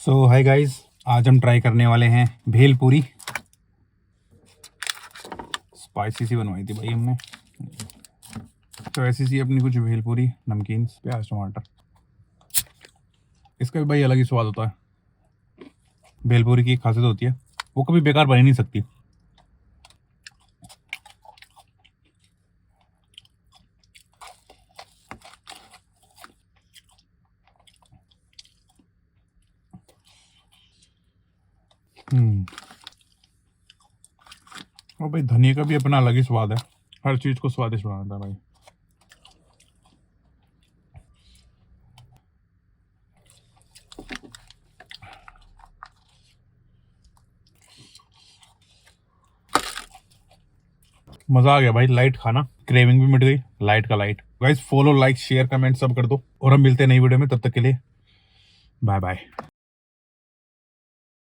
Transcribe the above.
सो hi guys, आज हम try करने वाले हैं भेलपूरी। स्पाइसी सी बनवाई थी भाई हमने। तो ऐसी सी अपनी कुछ भेलपूरी, नमकीन, प्याज, टमाटर। इसका भी भाई अलग ही स्वाद होता है। भेलपूरी की खासियत होती है, वो कभी बेकार बन ही नहीं सकती। और भाई धनिया का भी अपना अलग ही स्वाद है। हर चीज को स्वादिष्ट बनाता है भाई। मजा आ गया भाई। लाइट खाना, क्रेविंग भी मिट गई। लाइट का light. Guys follow, like, share, comment सब कर दो। और हम मिलते हैं नई वीडियो में, तब तक के लिए बाय बाय।